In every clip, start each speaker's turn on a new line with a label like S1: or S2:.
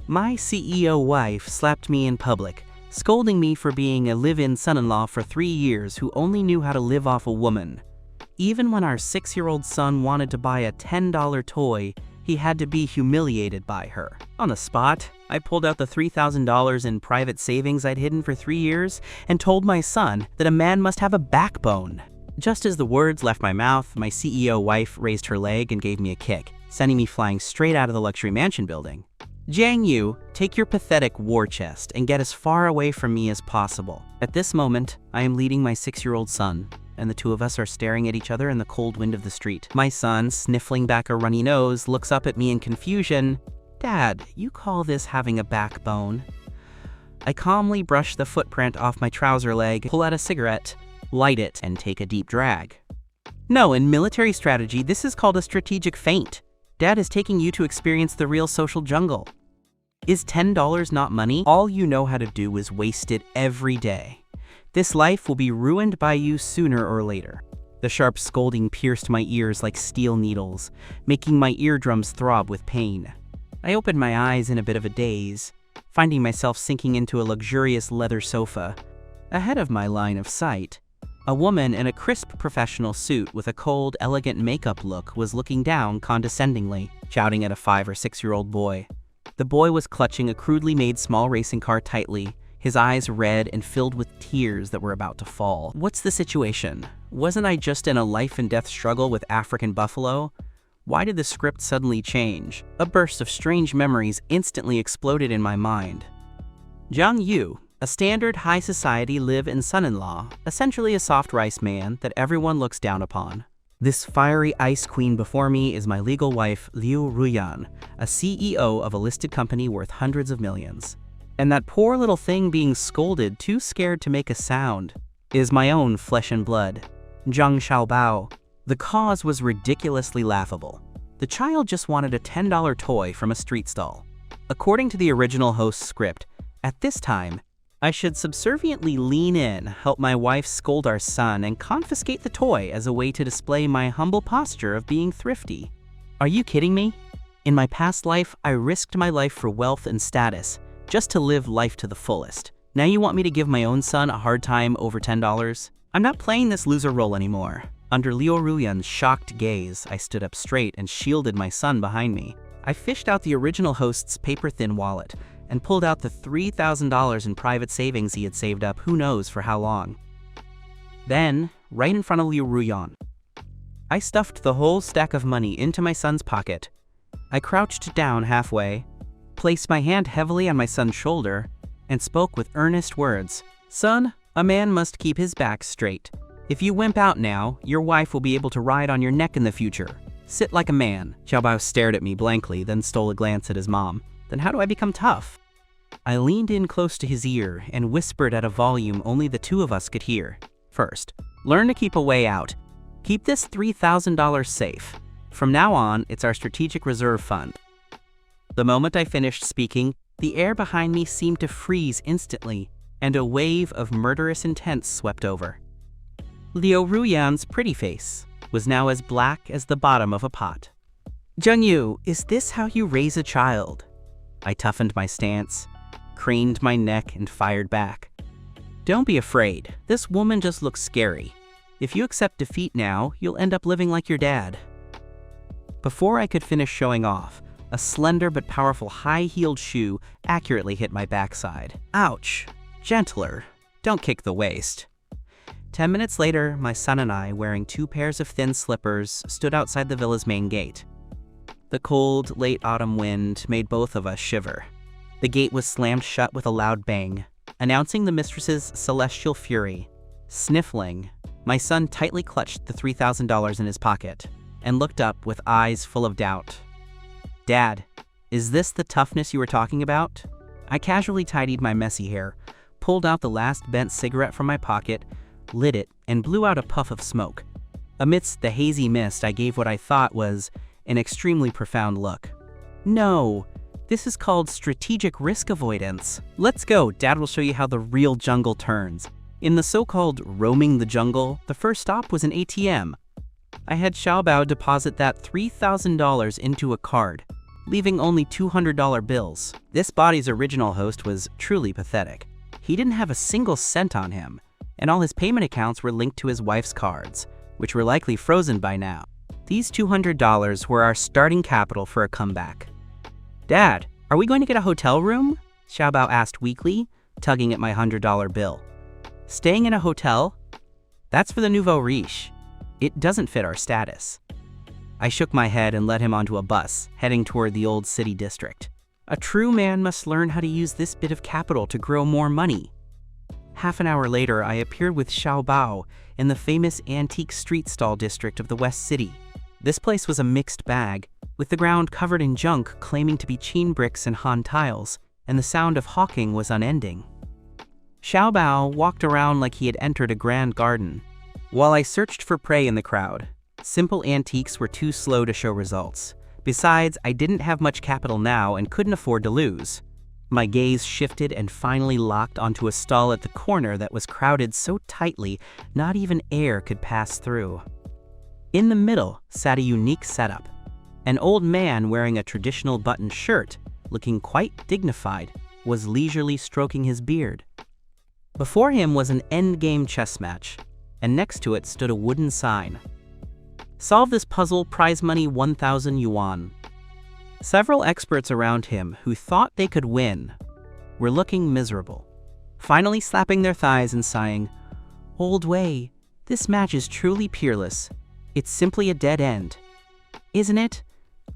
S1: My CEO wife slapped me in public, scolding me for being a live-in son-in-law for 3 years who only knew how to live off a woman. Even when our 6-year-old son wanted to buy a $10 toy, he had to be humiliated by her. On the spot, I pulled out the $3,000 in private savings I'd hidden for 3 years and told my son that a man must have a backbone. Just as the words left my mouth, my CEO wife raised her leg and gave me a kick, sending me flying straight out of the luxury mansion building. Jiang Yu, take your pathetic war chest and get as far away from me as possible. At this moment, I am leading my 6-year-old son, and the two of us are staring at each other in the cold wind of the street. My son, sniffling back a runny nose, looks up at me in confusion. Dad, you call this having a backbone? I calmly brush the footprint off my trouser leg, pull out a cigarette, light it, and take a deep drag. No, in military strategy, this is called a strategic feint. Dad is taking you to experience the real social jungle. Is $10 not money? All you know how to do is waste it every day. This life will be ruined by you sooner or later. The sharp scolding pierced my ears like steel needles, making my eardrums throb with pain. I opened my eyes in a bit of a daze, finding myself sinking into a luxurious leather sofa. Ahead of my line of sight, a woman in a crisp professional suit with a cold, elegant makeup look was looking down condescendingly, shouting at a 5- or 6-year-old boy. The boy was clutching a crudely made small racing car tightly, his eyes red and filled with tears that were about to fall. What's the situation? Wasn't I just in a life-and-death struggle with African buffalo? Why did the script suddenly change? A burst of strange memories instantly exploded in my mind. Jiang Yu, a standard high society live-in son-in-law, essentially a soft rice man that everyone looks down upon. This fiery ice queen before me is my legal wife, Liu Ruyan, a CEO of a listed company worth hundreds of millions. And that poor little thing being scolded, too scared to make a sound, is my own flesh and blood, Zhang Xiaobao. The cause was ridiculously laughable. The child just wanted a $10 toy from a street stall. According to the original host's script, at this time, I should subserviently lean in, help my wife scold our son, and confiscate the toy as a way to display my humble posture of being thrifty. Are you kidding me? In my past life, I risked my life for wealth and status, just to live life to the fullest. Now you want me to give my own son a hard time over $10? I'm not playing this loser role anymore. Under Liu Ruyan's shocked gaze, I stood up straight and shielded my son behind me. I fished out the original host's paper-thin wallet and pulled out the $3,000 in private savings he had saved up who knows for how long. Then, right in front of Liu Ruyan, I stuffed the whole stack of money into my son's pocket. I crouched down halfway, placed my hand heavily on my son's shoulder, and spoke with earnest words. Son, a man must keep his back straight. If you wimp out now, your wife will be able to ride on your neck in the future. Sit like a man. Xiaobao stared at me blankly, then stole a glance at his mom. Then how do I become tough? I leaned in close to his ear and whispered at a volume only the two of us could hear. First, learn to keep a way out. Keep this $3,000 safe. From now on, it's our strategic reserve fund. The moment I finished speaking, the air behind me seemed to freeze instantly, and a wave of murderous intent swept over. Liu Ruyan's pretty face was now as black as the bottom of a pot. Jiang Yu, is this how you raise a child? I toughened my stance, craned my neck, and fired back. Don't be afraid. This woman just looks scary. If you accept defeat now, you'll end up living like your dad. Before I could finish showing off, a slender but powerful high-heeled shoe accurately hit my backside. Ouch! Gentler. Don't kick the waist. 10 minutes later, my son and I, wearing 2 pairs of thin slippers, stood outside the villa's main gate. The cold, late autumn wind made both of us shiver. The gate was slammed shut with a loud bang, announcing the mistress's celestial fury. Sniffling, my son tightly clutched the $3,000 in his pocket and looked up with eyes full of doubt. Dad, is this the toughness you were talking about? I casually tidied my messy hair, pulled out the last bent cigarette from my pocket, lit it, and blew out a puff of smoke. Amidst the hazy mist, I gave what I thought was an extremely profound look. No, this is called strategic risk avoidance. Let's go, Dad will show you how the real jungle turns. In the so-called roaming the jungle, the first stop was an ATM. I had Xiaobao deposit that $3,000 into a card. leaving only $200 bills. This body's original host was truly pathetic. He didn't have a single cent on him, and all his payment accounts were linked to his wife's cards, which were likely frozen by now. These $200 were our starting capital for a comeback. "Dad, are we going to get a hotel room?" Xiaobao asked weakly, tugging at my $100 bill. "Staying in a hotel? That's for the nouveau riche. It doesn't fit our status." I shook my head and led him onto a bus, heading toward the old city district. A true man must learn how to use this bit of capital to grow more money. Half an hour later, I appeared with Xiaobao in the famous antique street stall district of the West City. This place was a mixed bag, with the ground covered in junk claiming to be Qin bricks and Han tiles, and the sound of hawking was unending. Xiaobao walked around like he had entered a grand garden, while I searched for prey in the crowd. Simple antiques were too slow to show results. Besides, I didn't have much capital now and couldn't afford to lose. My gaze shifted and finally locked onto a stall at the corner that was crowded so tightly not even air could pass through. In the middle sat a unique setup. An old man wearing a traditional button shirt, looking quite dignified, was leisurely stroking his beard. Before him was an endgame chess match, and next to it stood a wooden sign. "Solve this puzzle, prize money 1,000 yuan." Several experts around him who thought they could win were looking miserable, finally slapping their thighs and sighing, "Old Wei, this match is truly peerless. It's simply a dead end." "Isn't it?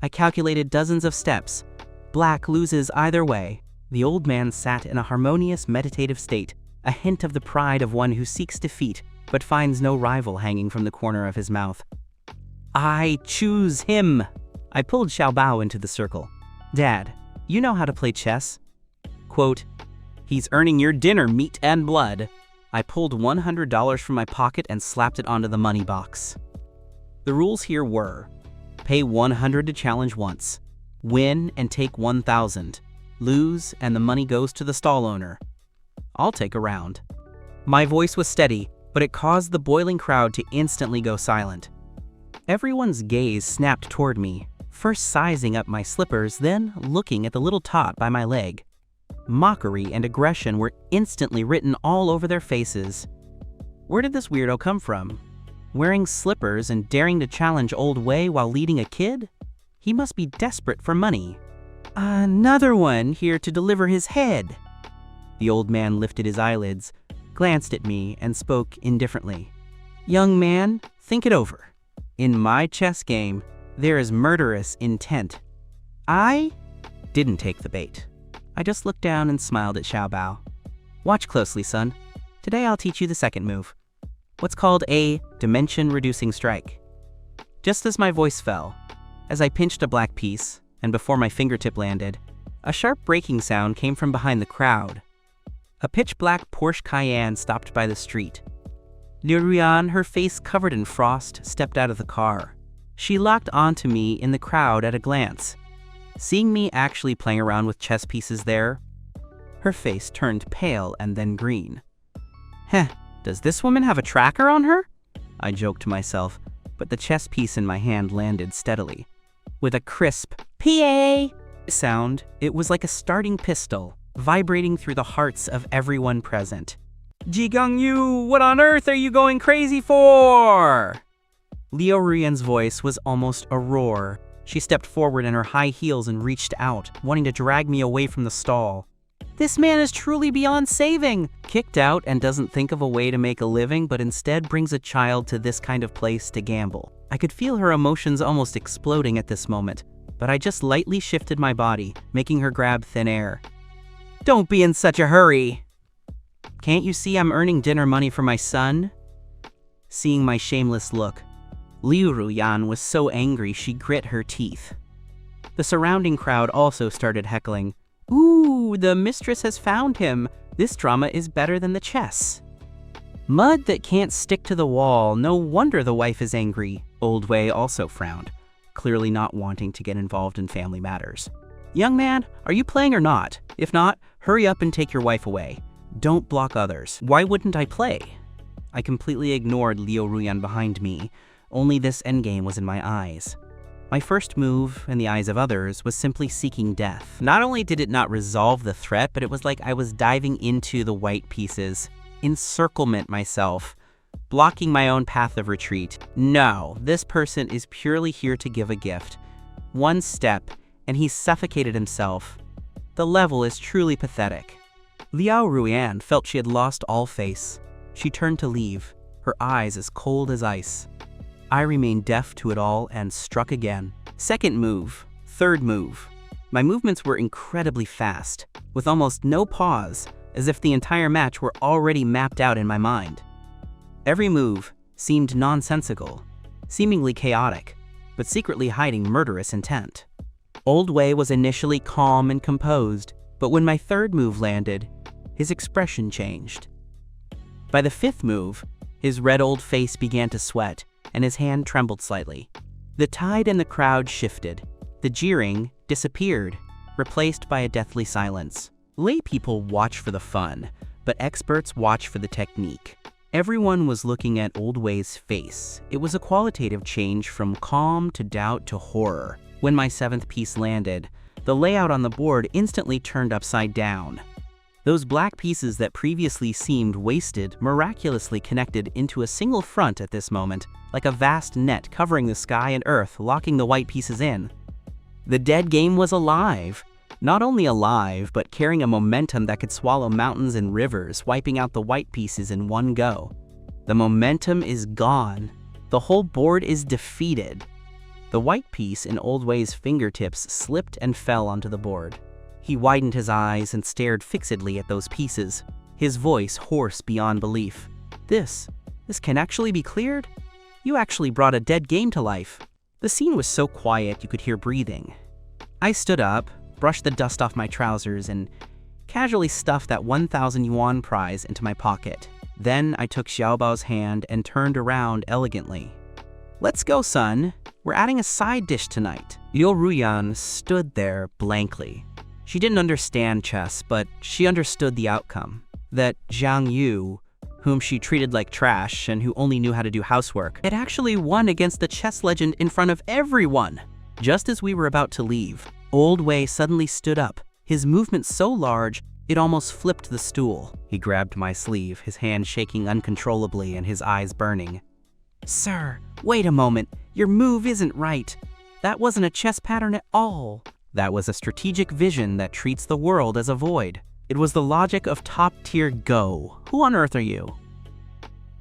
S1: I calculated dozens of steps. Black loses either way." The old man sat in a harmonious meditative state, a hint of the pride of one who seeks defeat but finds no rival hanging from the corner of his mouth. "I choose him." I pulled Xiaobao into the circle. "Dad, you know how to play chess?" Quote, "He's earning your dinner, meat and blood." I pulled $100 from my pocket and slapped it onto the money box. The rules here were, pay 100 to challenge once, win and take 1,000, lose and the money goes to the stall owner. I'll take a round. My voice was steady, but it caused the boiling crowd to instantly go silent. Everyone's gaze snapped toward me, first sizing up my slippers, then looking at the little tot by my leg. Mockery and aggression were instantly written all over their faces. Where did this weirdo come from? Wearing slippers and daring to challenge Old Wei while leading a kid? He must be desperate for money. "Another one here to deliver his head." The old man lifted his eyelids, glanced at me, and spoke indifferently. "Young man, think it over. In my chess game, there is murderous intent." I didn't take the bait. I just looked down and smiled at Xiaobao. "Watch closely, son. Today I'll teach you the second move. What's called a dimension-reducing strike." Just as my voice fell, as I pinched a black piece, and before my fingertip landed, a sharp breaking sound came from behind the crowd. A pitch-black Porsche Cayenne stopped by the street. Liu Ruyan, her face covered in frost, stepped out of the car. She locked onto me in the crowd at a glance. Seeing me actually playing around with chess pieces there, her face turned pale and then green. "Heh, does this woman have a tracker on her?" I joked to myself, but the chess piece in my hand landed steadily. With a crisp "PA" sound, it was like a starting pistol, vibrating through the hearts of everyone present. "Jigang Yu, what on earth are you going crazy for?" Liu Ruyan's voice was almost a roar. She stepped forward in her high heels and reached out, wanting to drag me away from the stall. "This man is truly beyond saving!" Kicked out and doesn't think of a way to make a living, but instead brings a child to this kind of place to gamble. I could feel her emotions almost exploding at this moment, but I just lightly shifted my body, making her grab thin air. "Don't be in such a hurry! Can't you see I'm earning dinner money for my son?" Seeing my shameless look, Liu Ruyan was so angry she grit her teeth. The surrounding crowd also started heckling. "Ooh, the mistress has found him. This drama is better than the chess." Mud that can't stick to the wall, no wonder the wife is angry. Old Wei also frowned, clearly not wanting to get involved in family matters. "Young man, are you playing or not? If not, hurry up and take your wife away. Don't block others." Why wouldn't I play? I completely ignored Liu Ruyan behind me. Only this endgame was in my eyes. My first move, in the eyes of others, was simply seeking death. Not only did it not resolve the threat, but it was like I was diving into the white pieces, encirclement myself, blocking my own path of retreat. No, this person is purely here to give a gift. One step, and he suffocated himself. The level is truly pathetic. Liao Ruyan felt she had lost all face. She turned to leave, her eyes as cold as ice. I remained deaf to it all and struck again. Second move, third move. My movements were incredibly fast, with almost no pause, as if the entire match were already mapped out in my mind. Every move seemed nonsensical, seemingly chaotic, but secretly hiding murderous intent. Old Wei was initially calm and composed, but when my third move landed, his expression changed. By the fifth move, his red old face began to sweat, and his hand trembled slightly. The tide in the crowd shifted. The jeering disappeared, replaced by a deathly silence. Lay people watch for the fun, but experts watch for the technique. Everyone was looking at Old Wei's face. It was a qualitative change from calm to doubt to horror. When my seventh piece landed, the layout on the board instantly turned upside down. Those black pieces that previously seemed wasted miraculously connected into a single front at this moment, like a vast net covering the sky and earth, locking the white pieces in. The dead game was alive. Not only alive, but carrying a momentum that could swallow mountains and rivers, wiping out the white pieces in one go. The momentum is gone. The whole board is defeated. The white piece in Old Wei's fingertips slipped and fell onto the board. He widened his eyes and stared fixedly at those pieces, his voice hoarse beyond belief. This can actually be cleared? You actually brought a dead game to life. The scene was so quiet you could hear breathing. I stood up, brushed the dust off my trousers, and casually stuffed that 1,000 yuan prize into my pocket. Then I took Xiaobao's hand and turned around elegantly. "Let's go, son. We're adding a side dish tonight." Liu Ruyan stood there blankly. She didn't understand chess, but she understood the outcome. That Zhang Yu, whom she treated like trash and who only knew how to do housework, had actually won against the chess legend in front of everyone. Just as we were about to leave, Old Wei suddenly stood up, his movement so large it almost flipped the stool. He grabbed my sleeve, his hand shaking uncontrollably and his eyes burning. "Sir, wait a moment. Your move isn't right. That wasn't a chess pattern at all." That was a strategic vision that treats the world as a void. It was the logic of top-tier Go. Who on earth are you?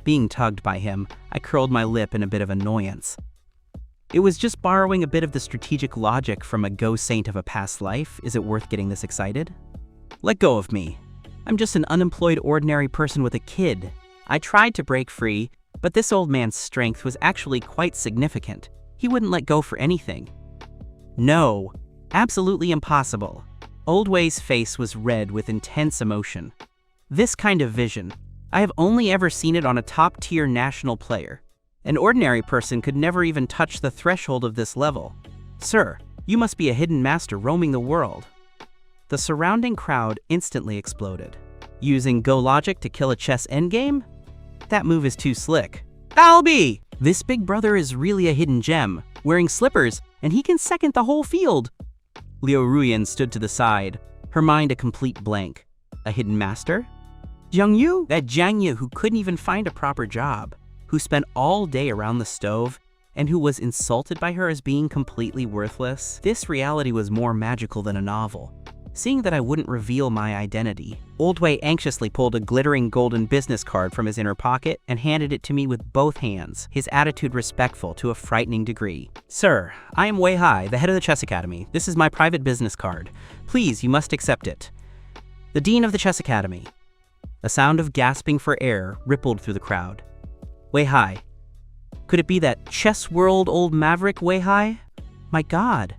S1: Being tugged by him, I curled my lip in a bit of annoyance. It was just borrowing a bit of the strategic logic from a Go saint of a past life. Is it worth getting this excited? Let go of me. I'm just an unemployed ordinary person with a kid. I tried to break free, but this old man's strength was actually quite significant. He wouldn't let go for anything. No. Absolutely impossible. Old Wei's face was red with intense emotion. This kind of vision, I have only ever seen it on a top-tier national player. An ordinary person could never even touch the threshold of this level. Sir, you must be a hidden master roaming the world. The surrounding crowd instantly exploded. Using Go logic to kill a chess endgame? That move is too slick. Albi! This big brother is really a hidden gem, wearing slippers, and he can second the whole field. Liu Ruyan stood to the side, her mind a complete blank. A hidden master? Zhang Yu? That Zhang Yu who couldn't even find a proper job, who spent all day around the stove, and who was insulted by her as being completely worthless? This reality was more magical than a novel. Seeing that I wouldn't reveal my identity, Old Wei anxiously pulled a glittering golden business card from his inner pocket and handed it to me with both hands, his attitude respectful to a frightening degree. "Sir, I am Wei Hai, the head of the Chess Academy. This is my private business card. Please, you must accept it. The Dean of the Chess Academy." A sound of gasping for air rippled through the crowd. Wei Hai. Could it be that chess world old maverick Wei Hai? My God.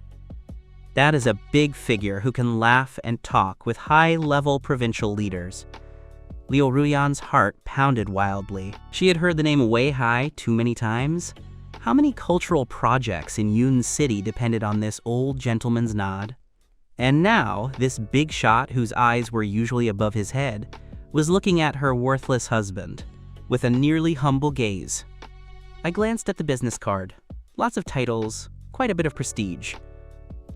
S1: That is a big figure who can laugh and talk with high-level provincial leaders. Liu Ruyan's heart pounded wildly. She had heard the name Wei Hai too many times. How many cultural projects in Yun City depended on this old gentleman's nod? And now, this big shot whose eyes were usually above his head was looking at her worthless husband with a nearly humble gaze. I glanced at the business card. Lots of titles, quite a bit of prestige.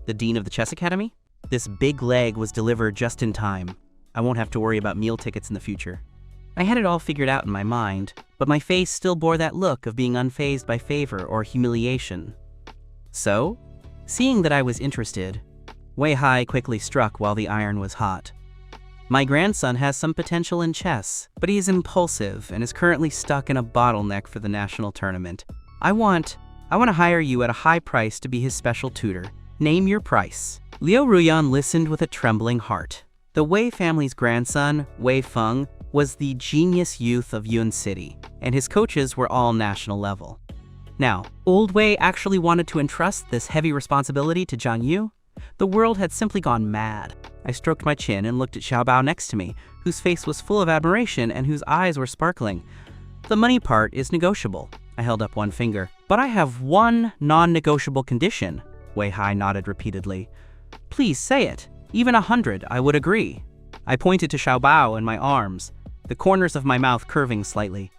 S1: The dean of the chess academy? This big leg was delivered just in time. I won't have to worry about meal tickets in the future. I had it all figured out in my mind, but my face still bore that look of being unfazed by favor or humiliation. So, seeing that I was interested, Wei Hai quickly struck while the iron was hot. My grandson has some potential in chess, but he's impulsive and is currently stuck in a bottleneck for the national tournament. I want to hire you at a high price to be his special tutor. Name your price. Liu Ruyan listened with a trembling heart. The Wei family's grandson, Wei Feng, was the genius youth of Yun City, and his coaches were all national level. Now, old Wei actually wanted to entrust this heavy responsibility to Zhang Yu? The world had simply gone mad. I stroked my chin and looked at Xiaobao next to me, whose face was full of admiration and whose eyes were sparkling. The money part is negotiable. I held up one finger. But I have one non-negotiable condition. Wei Hai nodded repeatedly. Please say it. Even 100, I would agree. I pointed to Xiaobao and my arms, the corners of my mouth curving slightly.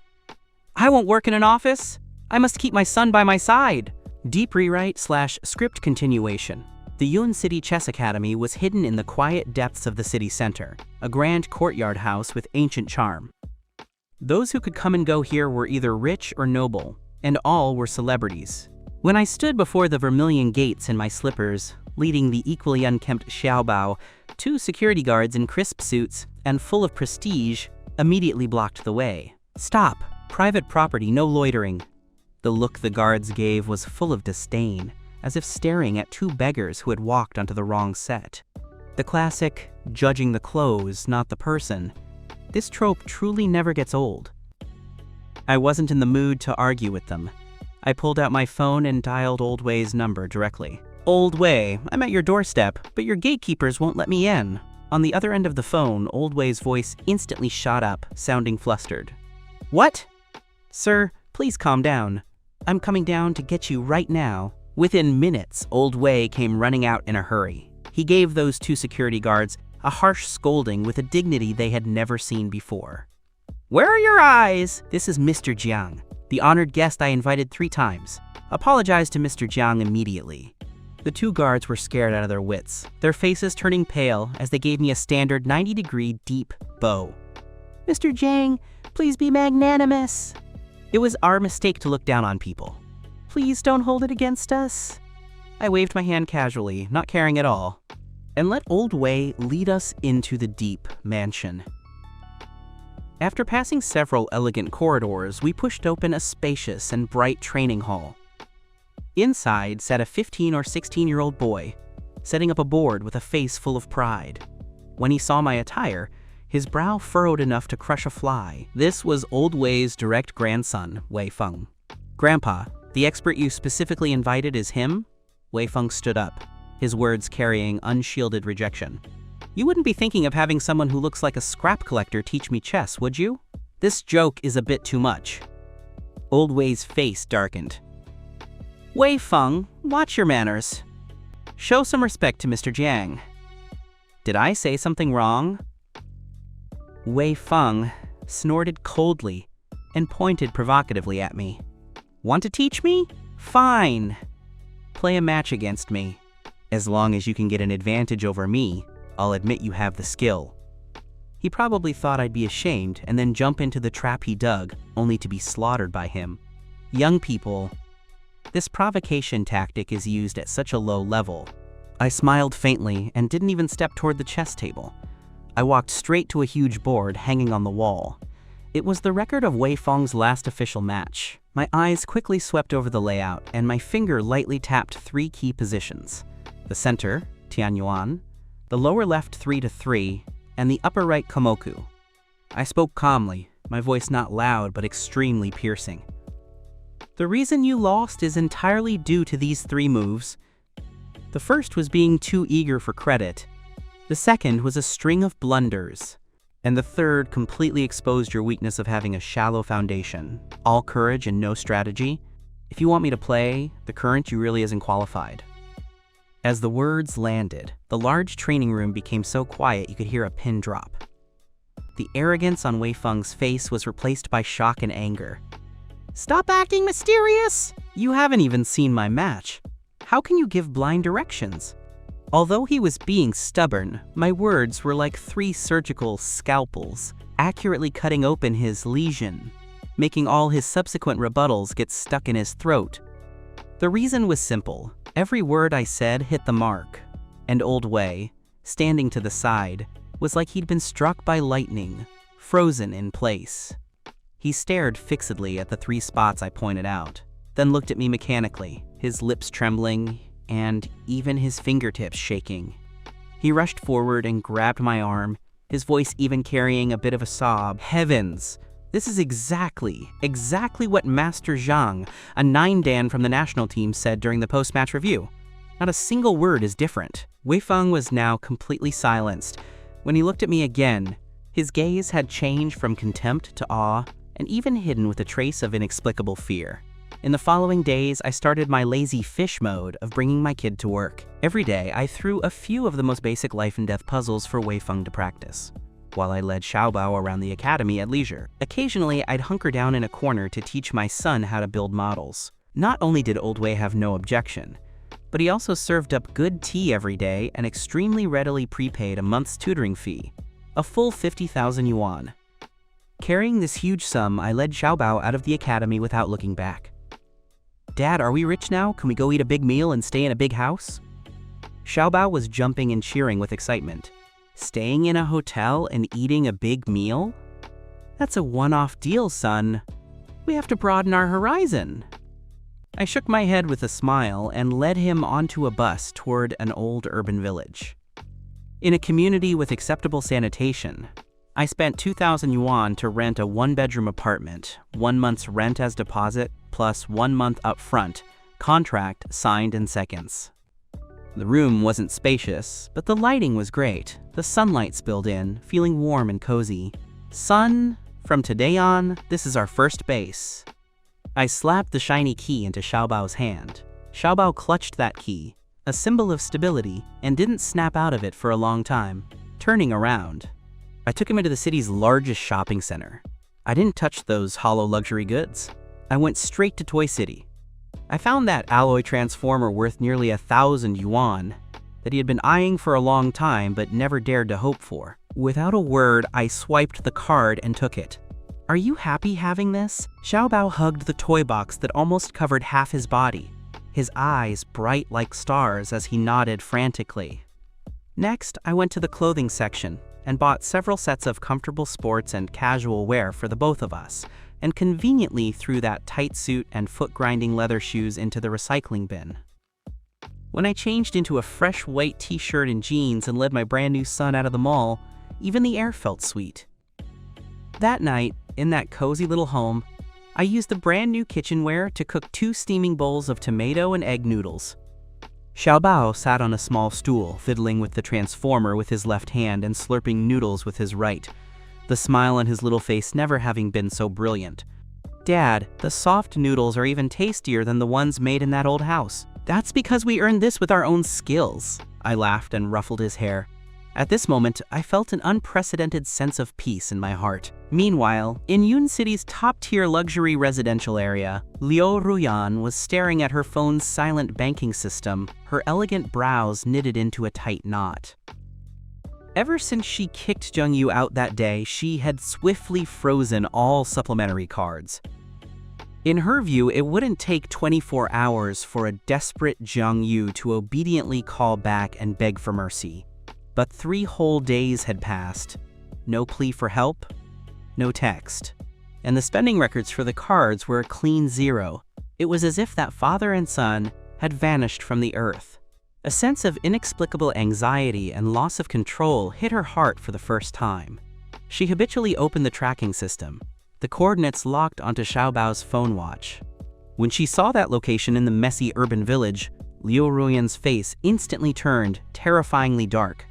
S1: I won't work in an office. I must keep my son by my side. Deep rewrite/script continuation. The Yun City Chess Academy was hidden in the quiet depths of the city center, a grand courtyard house with ancient charm. Those who could come and go here were either rich or noble, and all were celebrities. When I stood before the vermilion gates in my slippers, leading the equally unkempt Xiaobao, 2 security guards in crisp suits and full of prestige immediately blocked the way. Stop! Private property, no loitering. The look the guards gave was full of disdain, as if staring at 2 beggars who had walked onto the wrong set. The classic, judging the clothes, not the person. This trope truly never gets old. I wasn't in the mood to argue with them. I pulled out my phone and dialed Old Wei's number directly. Old Wei, I'm at your doorstep, but your gatekeepers won't let me in. On the other end of the phone, Old Wei's voice instantly shot up, sounding flustered. What? Sir, please calm down. I'm coming down to get you right now. Within minutes, Old Wei came running out in a hurry. He gave those 2 security guards a harsh scolding with a dignity they had never seen before. Where are your eyes? This is Mr. Jiang, the honored guest I invited 3 times. Apologize to Mr. Jiang immediately. The 2 guards were scared out of their wits, their faces turning pale as they gave me a standard 90-degree deep bow. Mr. Jiang, please be magnanimous. It was our mistake to look down on people. Please don't hold it against us. I waved my hand casually, not caring at all, and let Old Wei lead us into the deep mansion. After passing several elegant corridors, we pushed open a spacious and bright training hall. Inside sat a 15 or 16-year-old boy, setting up a board with a face full of pride. When he saw my attire, his brow furrowed enough to crush a fly. This was Old Wei's direct grandson, Wei Feng. Grandpa, the expert you specifically invited is him? Wei Feng stood up, his words carrying unshielded rejection. You wouldn't be thinking of having someone who looks like a scrap collector teach me chess, would you? This joke is a bit too much. Old Wei's face darkened. Wei Feng, watch your manners. Show some respect to Mr. Jiang. Did I say something wrong? Wei Feng snorted coldly and pointed provocatively at me. Want to teach me? Fine. Play a match against me. As long as you can get an advantage over me, I'll admit you have the skill. He probably thought I'd be ashamed and then jump into the trap he dug, only to be slaughtered by him. Young people, this provocation tactic is used at such a low level. I smiled faintly and didn't even step toward the chess table. I walked straight to a huge board hanging on the wall. It was the record of Wei Feng's last official match. My eyes quickly swept over the layout, and my finger lightly tapped 3 key positions. The center, Tianyuan, the lower left 3 to 3, and the upper right Komoku. I spoke calmly, my voice not loud but extremely piercing. The reason you lost is entirely due to these 3 moves. The first was being too eager for credit. The second was a string of blunders. And the third completely exposed your weakness of having a shallow foundation, all courage and no strategy. If you want me to play, the current you really isn't qualified. As the words landed, the large training room became so quiet you could hear a pin drop. The arrogance on Wei Feng's face was replaced by shock and anger. Stop acting mysterious! You haven't even seen my match. How can you give blind directions? Although he was being stubborn, my words were like 3 surgical scalpels, accurately cutting open his lesion, making all his subsequent rebuttals get stuck in his throat. The reason was simple. Every word I said hit the mark. And Old Wei, standing to the side, was like he'd been struck by lightning, frozen in place. He stared fixedly at the 3 spots I pointed out, then looked at me mechanically, his lips trembling, and even his fingertips shaking. He rushed forward and grabbed my arm, his voice even carrying a bit of a sob. Heavens! This is exactly what Master Zhang, a 9-dan from the national team, said during the post-match review. Not a single word is different. Wei Feng was now completely silenced. When he looked at me again, his gaze had changed from contempt to awe, and even hidden with a trace of inexplicable fear. In the following days, I started my lazy fish mode of bringing my kid to work. Every day, I threw a few of the most basic life and death puzzles for Wei Feng to practice, while I led Xiaobao around the academy at leisure. Occasionally, I'd hunker down in a corner to teach my son how to build models. Not only did Old Wei have no objection, but he also served up good tea every day and extremely readily prepaid a month's tutoring fee, a full 50,000 yuan. Carrying this huge sum, I led Xiaobao out of the academy without looking back. Dad, are we rich now? Can we go eat a big meal and stay in a big house? Xiaobao was jumping and cheering with excitement. Staying in a hotel and eating a big meal? That's a one-off deal, son. We have to broaden our horizon. I shook my head with a smile and led him onto a bus toward an old urban village. In a community with acceptable sanitation, I spent 2,000 yuan to rent a 1-bedroom apartment, 1 month's rent as deposit, plus 1 month up front, contract signed in seconds. The room wasn't spacious, but the lighting was great. The sunlight spilled in, feeling warm and cozy. Son, from today on, this is our first base. I slapped the shiny key into Xiaobao's hand. Xiaobao clutched that key, a symbol of stability, and didn't snap out of it for a long time. Turning around, I took him into the city's largest shopping center. I didn't touch those hollow luxury goods. I went straight to Toy City. I found that alloy transformer worth nearly 1,000 yuan that he had been eyeing for a long time but never dared to hope for. Without a word, I swiped the card and took it. Are you happy having this? Xiaobao hugged the toy box that almost covered half his body, his eyes bright like stars as he nodded frantically. Next, I went to the clothing section and bought several sets of comfortable sports and casual wear for the both of us, and conveniently threw that tight suit and foot-grinding leather shoes into the recycling bin. When I changed into a fresh white t-shirt and jeans and led my brand new son out of the mall, even the air felt sweet. That night, in that cozy little home, I used the brand new kitchenware to cook 2 steaming bowls of tomato and egg noodles. Xiaobao sat on a small stool, fiddling with the transformer with his left hand and slurping noodles with his right, the smile on his little face never having been so brilliant. Dad, the soft noodles are even tastier than the ones made in that old house. That's because we earned this with our own skills. I laughed and ruffled his hair. At this moment, I felt an unprecedented sense of peace in my heart. Meanwhile, in Yun City's top-tier luxury residential area, Liu Ruyan was staring at her phone's silent banking system, her elegant brows knitted into a tight knot. Ever since she kicked Zheng Yu out that day, she had swiftly frozen all supplementary cards. In her view, it wouldn't take 24 hours for a desperate Zheng Yu to obediently call back and beg for mercy. But 3 whole days had passed. No plea for help, no text. And the spending records for the cards were a clean 0. It was as if that father and son had vanished from the earth. A sense of inexplicable anxiety and loss of control hit her heart for the first time. She habitually opened the tracking system, the coordinates locked onto Xiaobao's phone watch. When she saw that location in the messy urban village, Liu Ruyan's face instantly turned terrifyingly dark.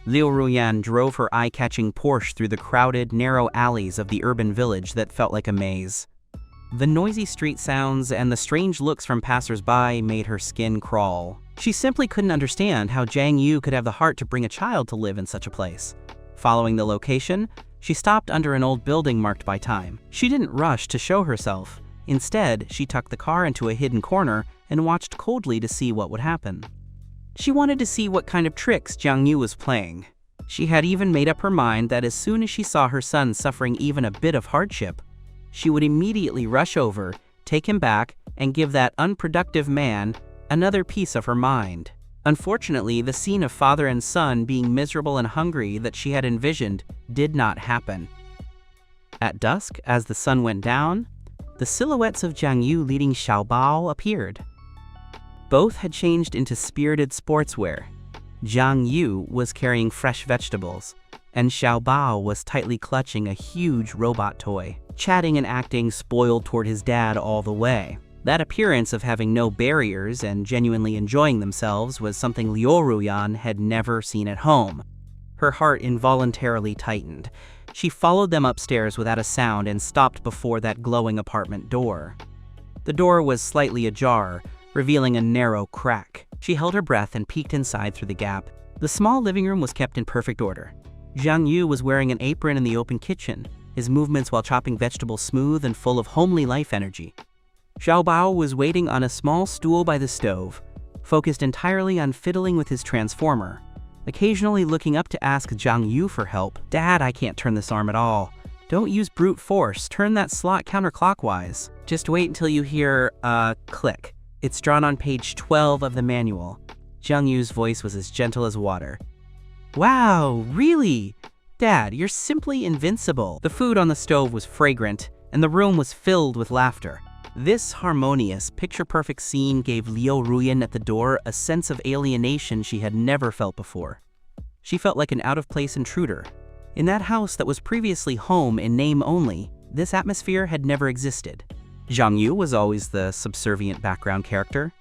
S1: Liu Ruyan drove her eye-catching Porsche through the crowded, narrow alleys of the urban village that felt like a maze. The noisy street sounds and the strange looks from passers-by made her skin crawl. She simply couldn't understand how Zhang Yu could have the heart to bring a child to live in such a place. Following the location, she stopped under an old building marked by time. She didn't rush to show herself. Instead, she tucked the car into a hidden corner and watched coldly to see what would happen. She wanted to see what kind of tricks Jiang Yu was playing. She had even made up her mind that as soon as she saw her son suffering even a bit of hardship, she would immediately rush over, take him back, and give that unproductive man another piece of her mind. Unfortunately, the scene of father and son being miserable and hungry that she had envisioned did not happen. At dusk, as the sun went down, the silhouettes of Jiang Yu leading Xiaobao appeared. Both had changed into spirited sportswear. Jiang Yu was carrying fresh vegetables, and Xiaobao was tightly clutching a huge robot toy, chatting and acting spoiled toward his dad all the way. That appearance of having no barriers and genuinely enjoying themselves was something Liu Ruyan had never seen at home. Her heart involuntarily tightened. She followed them upstairs without a sound and stopped before that glowing apartment door. The door was slightly ajar, revealing a narrow crack. She held her breath and peeked inside through the gap. The small living room was kept in perfect order. Jiang Yu was wearing an apron in the open kitchen, his movements while chopping vegetables smooth and full of homely life energy. Xiaobao was waiting on a small stool by the stove, focused entirely on fiddling with his transformer, occasionally looking up to ask Jiang Yu for help. "Dad, I can't turn this arm at all. Don't use brute force, turn that slot counterclockwise. Just wait until you hear a click. It's drawn on page 12 of the manual." Jiang Yu's voice was as gentle as water. "Wow, really? Dad, you're simply invincible." The food on the stove was fragrant, and the room was filled with laughter. This harmonious, picture-perfect scene gave Liu Ruyan at the door a sense of alienation she had never felt before. She felt like an out-of-place intruder. In that house that was previously home in name only, this atmosphere had never existed. Jiang Yu was always the subservient background character.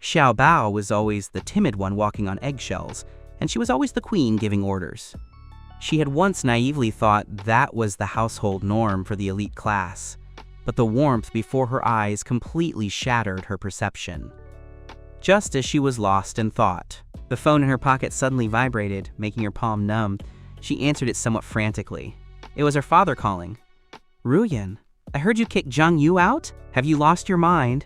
S1: Xiaobao was always the timid one walking on eggshells, and she was always the queen giving orders. She had once naively thought that was the household norm for the elite class, but the warmth before her eyes completely shattered her perception. Just as she was lost in thought, the phone in her pocket suddenly vibrated, making her palm numb. She answered it somewhat frantically. It was her father calling. "Ruyan, I heard you kick Jiang Yu out? Have you lost your mind?"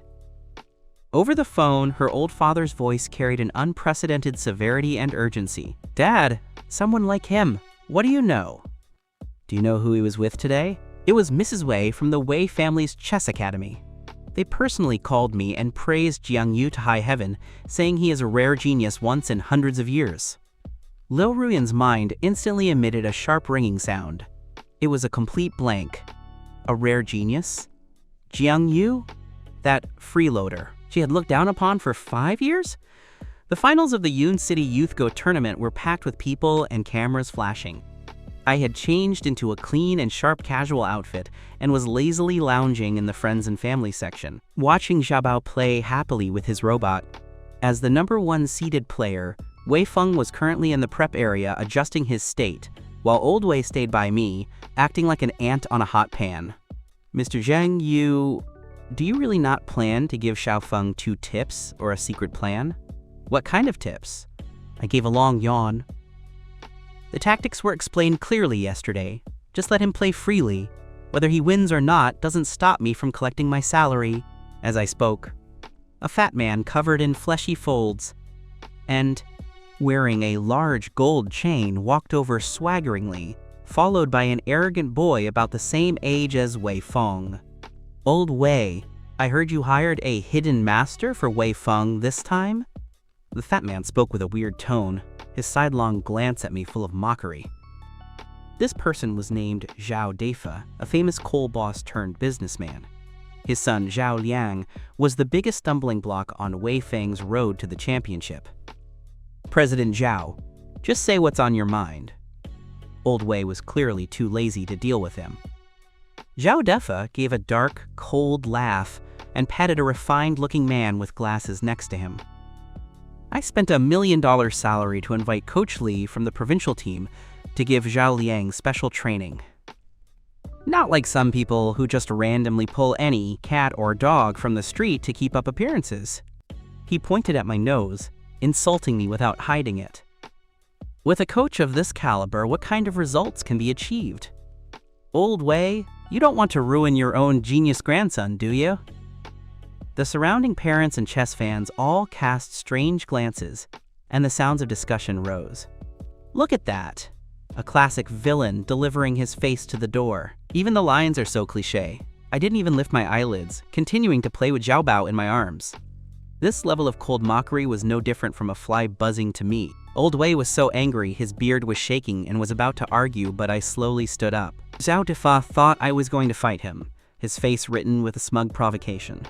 S1: Over the phone, her old father's voice carried an unprecedented severity and urgency. "Dad, someone like him. What do you know?" "Do you know who he was with today?" "It was Mrs. Wei from the Wei family's chess academy. They personally called me and praised Jiang Yu to high heaven, saying he is a rare genius once in hundreds of years." Liu Ruyan's mind instantly emitted a sharp ringing sound. It was a complete blank. A rare genius? Jiang Yu? That freeloader she had looked down upon for 5 years? The finals of the Yun City Youth Go tournament were packed with people and cameras flashing. I had changed into a clean and sharp casual outfit and was lazily lounging in the friends and family section, watching Xiaobao play happily with his robot. As the #1 seeded player, Wei Feng was currently in the prep area adjusting his state, while Old Wei stayed by me, acting like an ant on a hot pan. "Mr. Jiang Yu, do you really not plan to give Xiaofeng 2 tips or a secret plan?" "What kind of tips?" I gave a long yawn. "The tactics were explained clearly yesterday. Just let him play freely. Whether he wins or not doesn't stop me from collecting my salary." As I spoke, a fat man covered in fleshy folds and wearing a large gold chain walked over swaggeringly, followed by an arrogant boy about the same age as Wei Feng. "Old Wei, I heard you hired a hidden master for Wei Feng this time?" The fat man spoke with a weird tone, his sidelong glance at me full of mockery. This person was named Zhao Defa, a famous coal boss turned businessman. His son Zhao Liang was the biggest stumbling block on Wei Feng's road to the championship. "President Zhao, just say what's on your mind." Old Wei was clearly too lazy to deal with him. Zhao Defa gave a dark, cold laugh and patted a refined-looking man with glasses next to him. "I spent $1 million salary to invite Coach Li from the provincial team to give Zhao Liang special training. Not like some people who just randomly pull any cat or dog from the street to keep up appearances." He pointed at my nose, insulting me without hiding it. "With a coach of this caliber, what kind of results can be achieved?" Old Wei, you don't want to ruin your own genius grandson, do you? The surrounding parents and chess fans all cast strange glances, and the sounds of discussion rose. Look at that! A classic villain delivering his face to the door. Even the lines are so cliché. I didn't even lift my eyelids, continuing to play with Zhao Bao in my arms. This level of cold mockery was no different from a fly buzzing to me. Old Wei was so angry his beard was shaking and was about to argue, but I slowly stood up. Zhao Defa thought I was going to fight him, his face written with a smug provocation.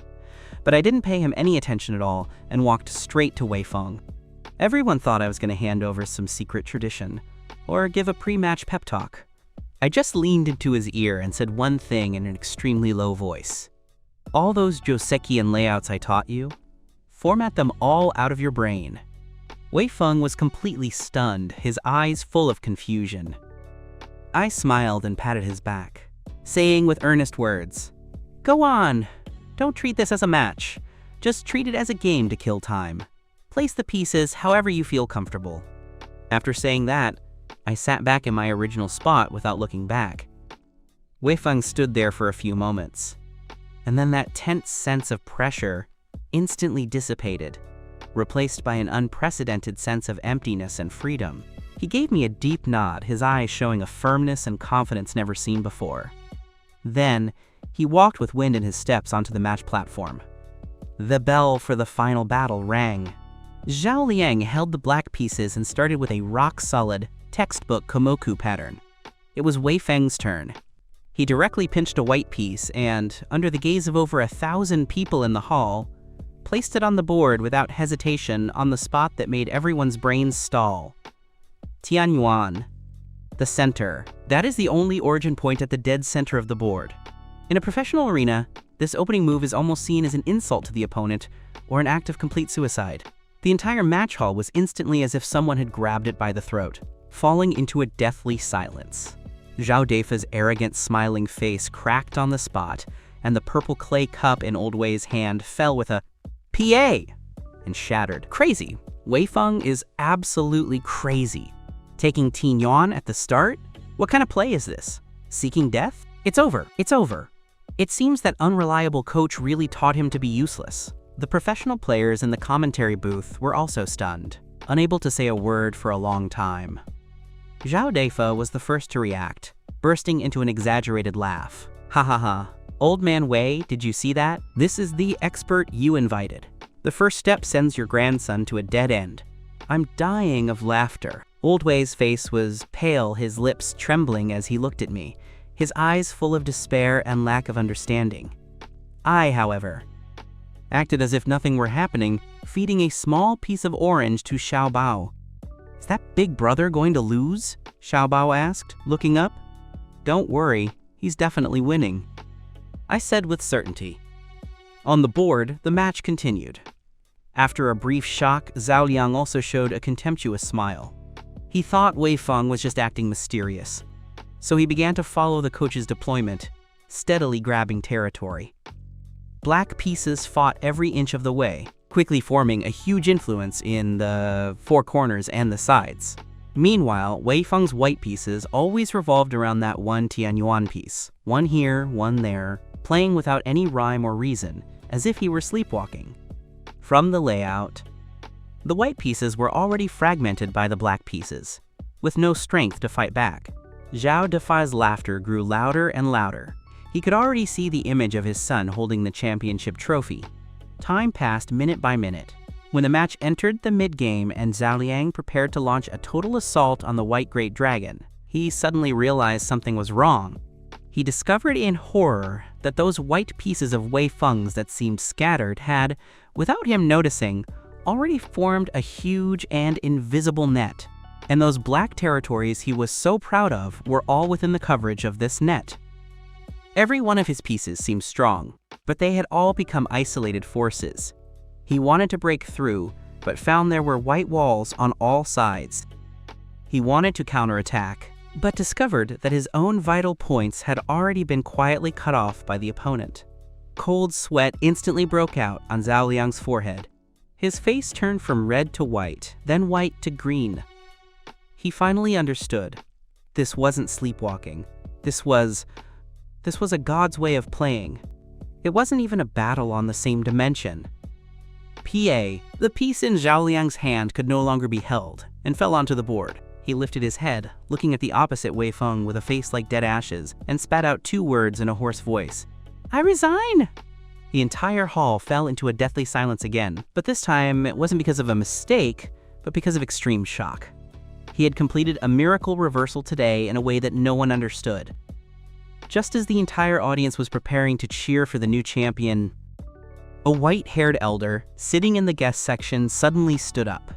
S1: But I didn't pay him any attention at all and walked straight to Wei Feng. Everyone thought I was going to hand over some secret tradition, or give a pre-match pep talk. I just leaned into his ear and said one thing in an extremely low voice. All those Josekian layouts I taught you, format them all out of your brain. Wei Feng was completely stunned, his eyes full of confusion. I smiled and patted his back, saying with earnest words, "Go on, don't treat this as a match. Just treat it as a game to kill time. Place the pieces however you feel comfortable." After saying that, I sat back in my original spot without looking back. Wei Feng stood there for a few moments, and then that tense sense of pressure instantly dissipated, replaced by an unprecedented sense of emptiness and freedom. He gave me a deep nod, his eyes showing a firmness and confidence never seen before. Then, he walked with wind in his steps onto the match platform. The bell for the final battle rang. Zhao Liang held the black pieces and started with a rock-solid, textbook Komoku pattern. It was Wei Feng's turn. He directly pinched a white piece and, under the gaze of over 1,000 people in the hall, placed it on the board without hesitation on the spot that made everyone's brains stall. Tianyuan. The center. That is the only origin point at the dead center of the board. In a professional arena, this opening move is almost seen as an insult to the opponent or an act of complete suicide. The entire match hall was instantly as if someone had grabbed it by the throat, falling into a deathly silence. Zhao Defa's arrogant, smiling face cracked on the spot, and the purple clay cup in Old Wei's hand fell with a PA and shattered. Crazy. Wei Feng is absolutely crazy. Taking Tianyuan at the start? What kind of play is this? Seeking death? It's over. It's over. It seems that unreliable coach really taught him to be useless. The professional players in the commentary booth were also stunned, unable to say a word for a long time. Zhao Defa was the first to react, bursting into an exaggerated laugh. Ha ha ha. Old man Wei, did you see that? This is the expert you invited. The first step sends your grandson to a dead end. I'm dying of laughter. Old Wei's face was pale, his lips trembling as he looked at me, his eyes full of despair and lack of understanding. I, however, acted as if nothing were happening, feeding a small piece of orange to Xiao Bao. Is that big brother going to lose? Xiao Bao asked, looking up. Don't worry, he's definitely winning, I said with certainty. On the board, the match continued. After a brief shock, Zhao Liang also showed a contemptuous smile. He thought Wei Feng was just acting mysterious, so he began to follow the coach's deployment, steadily grabbing territory. Black pieces fought every inch of the way, quickly forming a huge influence in the four corners and the sides. Meanwhile, Wei Feng's white pieces always revolved around that one Tianyuan piece, one here, one there, playing without any rhyme or reason, as if he were sleepwalking. From the layout, the white pieces were already fragmented by the black pieces, with no strength to fight back. Zhao Defa's laughter grew louder and louder. He could already see the image of his son holding the championship trophy. Time passed minute by minute. When the match entered the mid-game and Zhao Liang prepared to launch a total assault on the White Great Dragon, he suddenly realized something was wrong. He discovered in horror that those white pieces of Wei Feng's that seemed scattered had, without him noticing, already formed a huge and invisible net. And those black territories he was so proud of were all within the coverage of this net. Every one of his pieces seemed strong, but they had all become isolated forces. He wanted to break through, but found there were white walls on all sides. He wanted to counterattack, but discovered that his own vital points had already been quietly cut off by the opponent. Cold sweat instantly broke out on Zhao Liang's forehead. His face turned from red to white, then white to green. He finally understood. This wasn't sleepwalking. This was a god's way of playing. It wasn't even a battle on the same dimension. The piece in Zhao Liang's hand could no longer be held and fell onto the board. He lifted his head, looking at the opposite Wei Feng with a face like dead ashes, and spat out 2 words in a hoarse voice. "I resign!" The entire hall fell into a deathly silence again, but this time it wasn't because of a mistake, but because of extreme shock. He had completed a miracle reversal today in a way that no one understood. Just as the entire audience was preparing to cheer for the new champion, a white-haired elder, sitting in the guest section, suddenly stood up.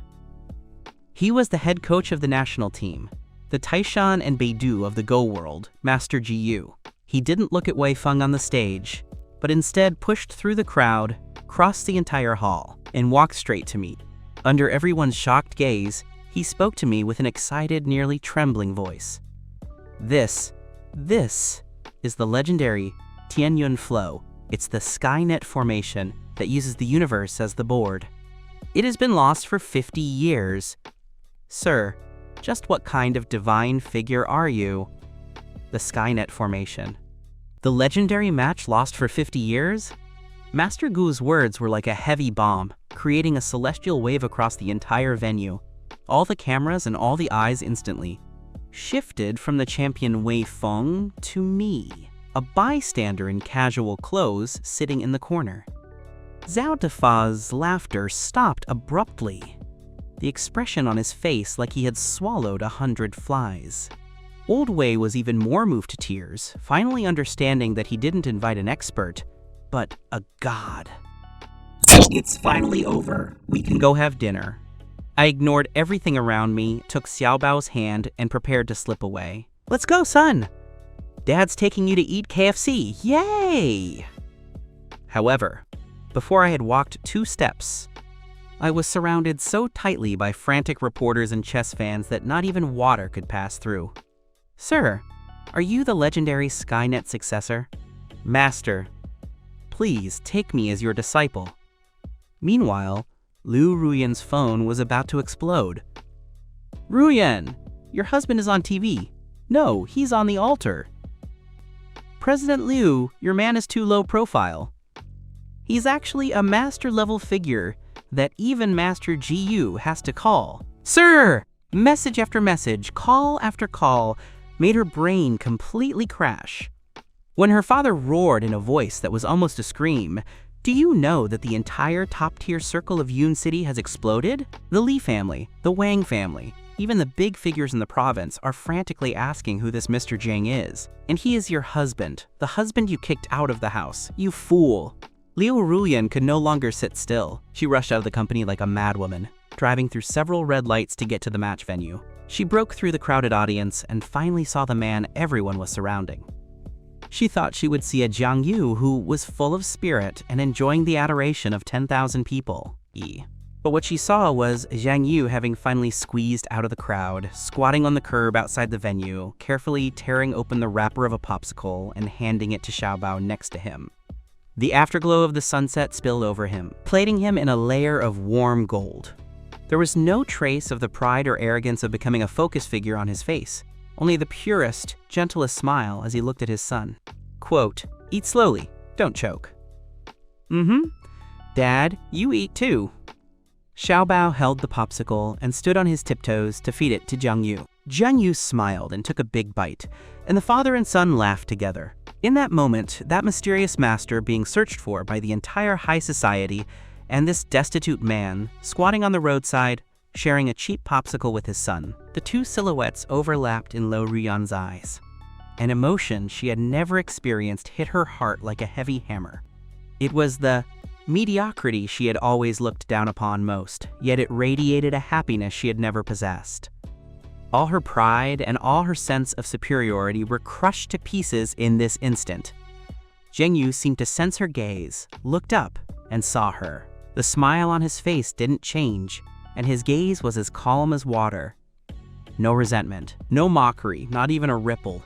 S1: He was the head coach of the national team, the Taishan and Beidou of the Go world, Master Jiyu. He didn't look at Wei Feng on the stage, but instead pushed through the crowd, crossed the entire hall, and walked straight to me. Under everyone's shocked gaze, he spoke to me with an excited, nearly trembling voice. This is the legendary Tianyun Flow. It's the Skynet formation that uses the universe as the board. It has been lost for 50 years. Sir, just what kind of divine figure are you? The Skynet formation. The legendary match lost for 50 years? Master Gu's words were like a heavy bomb, creating a celestial wave across the entire venue. All the cameras and all the eyes instantly shifted from the champion Wei Feng to me, a bystander in casual clothes sitting in the corner. Zhao Defa's laughter stopped abruptly, the expression on his face like he had swallowed 100 flies. Old Wei was even more moved to tears, finally understanding that he didn't invite an expert, but a god. It's finally over. We can go have dinner. I ignored everything around me, took Xiaobao's hand, and prepared to slip away. Let's go, son! Dad's taking you to eat KFC. Yay! However, before I had walked 2 steps, I was surrounded so tightly by frantic reporters and chess fans that not even water could pass through. Sir, are you the legendary Skynet successor? Master, please take me as your disciple. Meanwhile, Liu Ruyan's phone was about to explode. Ruyan, your husband is on TV. No, he's on the altar. President Liu, your man is too low profile. He's actually a master-level figure that even Master Jiyu has to call. Sir! Message after message, call after call, made her brain completely crash. When her father roared in a voice that was almost a scream, "Do you know that the entire top-tier circle of Yun City has exploded? The Li family, the Wang family, even the big figures in the province are frantically asking who this Mr. Jiang is. And he is your husband, the husband you kicked out of the house, you fool." Liu Ruyan could no longer sit still. She rushed out of the company like a madwoman, driving through several red lights to get to the match venue. She broke through the crowded audience and finally saw the man everyone was surrounding. She thought she would see a Jiang Yu who was full of spirit and enjoying the adoration of 10,000 people. But what she saw was Jiang Yu having finally squeezed out of the crowd, squatting on the curb outside the venue, carefully tearing open the wrapper of a popsicle and handing it to Xiaobao next to him. The afterglow of the sunset spilled over him, plating him in a layer of warm gold. There was no trace of the pride or arrogance of becoming a focus figure on his face, only the purest, gentlest smile as he looked at his son. Quote, "Eat slowly, don't choke." Dad, you eat too. Xiaobao held the popsicle and stood on his tiptoes to feed it to Jiang Yu. Jiang Yu smiled and took a big bite, and the father and son laughed together. In that moment, that mysterious master being searched for by the entire high society, and this destitute man, squatting on the roadside, sharing a cheap popsicle with his son. The 2 silhouettes overlapped in Liu Ruyan's eyes. An emotion she had never experienced hit her heart like a heavy hammer. It was the mediocrity she had always looked down upon most, yet it radiated a happiness she had never possessed. All her pride and all her sense of superiority were crushed to pieces in this instant. Jiang Yu seemed to sense her gaze, looked up, and saw her. The smile on his face didn't change, and his gaze was as calm as water. No resentment, no mockery, not even a ripple.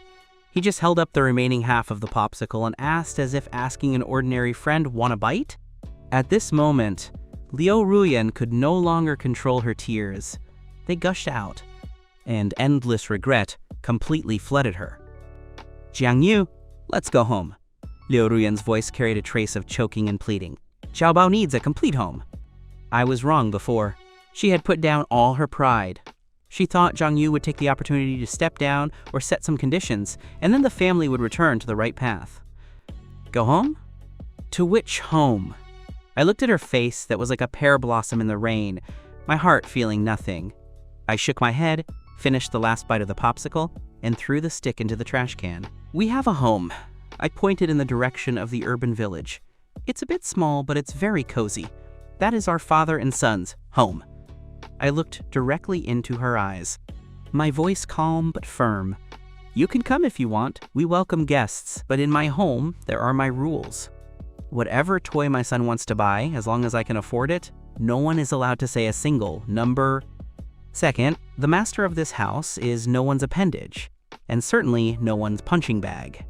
S1: He just held up the remaining half of the popsicle and asked as if asking an ordinary friend, "Want a bite?" At this moment, Liu Ruyan could no longer control her tears. They gushed out, and endless regret completely flooded her. Jiang Yu, let's go home. Liu Ruyan's voice carried a trace of choking and pleading. Xiaobao needs a complete home. I was wrong before. She had put down all her pride. She thought Jiang Yu would take the opportunity to step down or set some conditions, and then the family would return to the right path. Go home? To which home? I looked at her face that was like a pear blossom in the rain, my heart feeling nothing. I shook my head, finished the last bite of the popsicle, and threw the stick into the trash can. We have a home. I pointed in the direction of the urban village. It's a bit small, but it's very cozy. That is our father and son's home. I looked directly into her eyes. My voice calm but firm. You can come if you want. We welcome guests, but in my home, there are my rules. Whatever toy my son wants to buy, as long as I can afford it, no one is allowed to say a single number. Second, the master of this house is no one's appendage, and certainly no one's punching bag.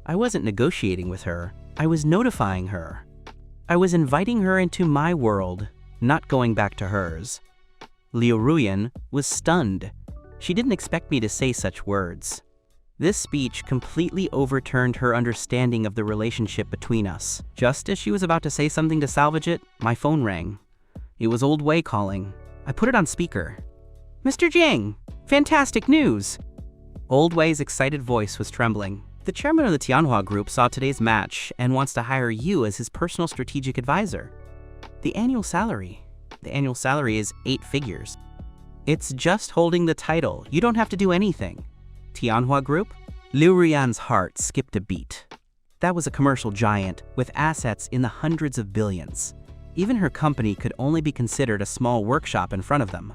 S1: I wasn't negotiating with her. I was notifying her. I was inviting her into my world, not going back to hers. Liu Ruyan was stunned. She didn't expect me to say such words. This speech completely overturned her understanding of the relationship between us. Just as she was about to say something to salvage it, my phone rang. It was Old Wei calling. I put it on speaker. Mr. Jiang, fantastic news! Old Wei's excited voice was trembling. The chairman of the Tianhua Group saw today's match and wants to hire you as his personal strategic advisor. The annual salary is 8 figures. It's just holding the title. You don't have to do anything. Tianhua Group? Liu Ruyan's heart skipped a beat. That was a commercial giant with assets in the hundreds of billions. Even her company could only be considered a small workshop in front of them.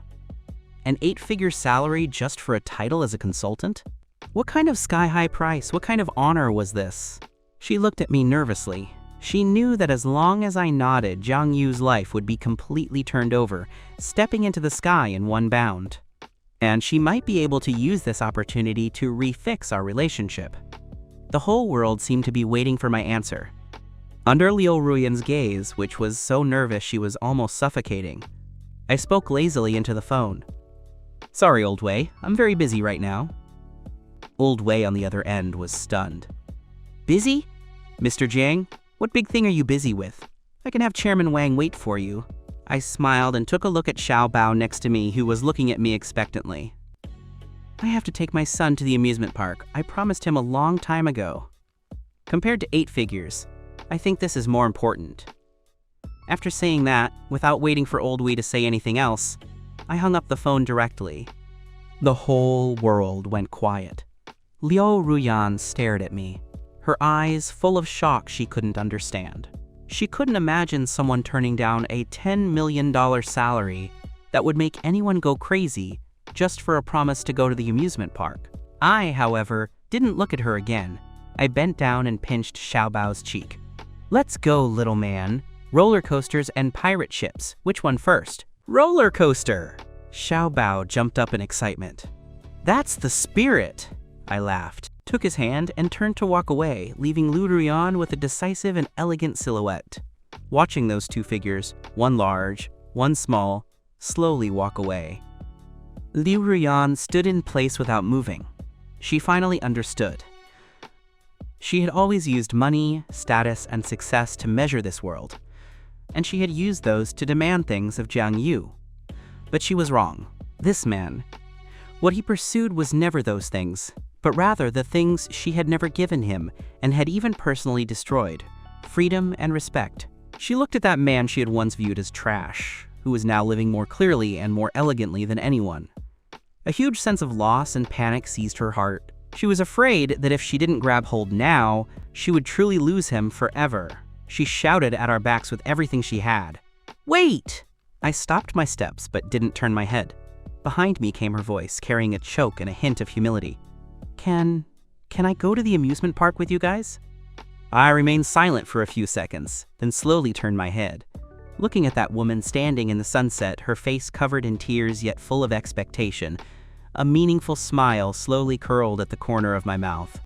S1: An 8-figure salary just for a title as a consultant? What kind of sky-high price, what kind of honor was this? She looked at me nervously. She knew that as long as I nodded, Jiang Yu's life would be completely turned over, stepping into the sky in one bound. And she might be able to use this opportunity to refix our relationship. The whole world seemed to be waiting for my answer. Under Liu Ruyan's gaze, which was so nervous she was almost suffocating, I spoke lazily into the phone. Sorry, Old Wei, I'm very busy right now. Old Wei on the other end was stunned. Busy? Mr. Jiang, what big thing are you busy with? I can have Chairman Wang wait for you. I smiled and took a look at Xiaobao next to me, who was looking at me expectantly. I have to take my son to the amusement park. I promised him a long time ago. Compared to 8 figures, I think this is more important. After saying that, without waiting for Old Wei to say anything else, I hung up the phone directly. The whole world went quiet. Liu Ruyan stared at me, her eyes full of shock she couldn't understand. She couldn't imagine someone turning down a $10 million salary that would make anyone go crazy just for a promise to go to the amusement park. I, however, didn't look at her again. I bent down and pinched Xiaobao's cheek. Let's go, little man. Roller coasters and pirate ships. Which one first? Roller coaster! Xiaobao jumped up in excitement. That's the spirit! I laughed, took his hand, and turned to walk away, leaving Liu Ruyan with a decisive and elegant silhouette. Watching those 2 figures, one large, one small, slowly walk away. Liu Ruyan stood in place without moving. She finally understood. She had always used money, status, and success to measure this world, and she had used those to demand things of Jiang Yu. But she was wrong. This man, what he pursued was never those things, but rather the things she had never given him and had even personally destroyed: freedom and respect. She looked at that man she had once viewed as trash, who was now living more clearly and more elegantly than anyone. A huge sense of loss and panic seized her heart. She was afraid that if she didn't grab hold now, she would truly lose him forever. She shouted at our backs with everything she had. Wait! I stopped my steps but didn't turn my head. Behind me came her voice, carrying a choke and a hint of humility. Can I go to the amusement park with you guys? I remained silent for a few seconds, then slowly turned my head. Looking at that woman standing in the sunset, her face covered in tears yet full of expectation, a meaningful smile slowly curled at the corner of my mouth.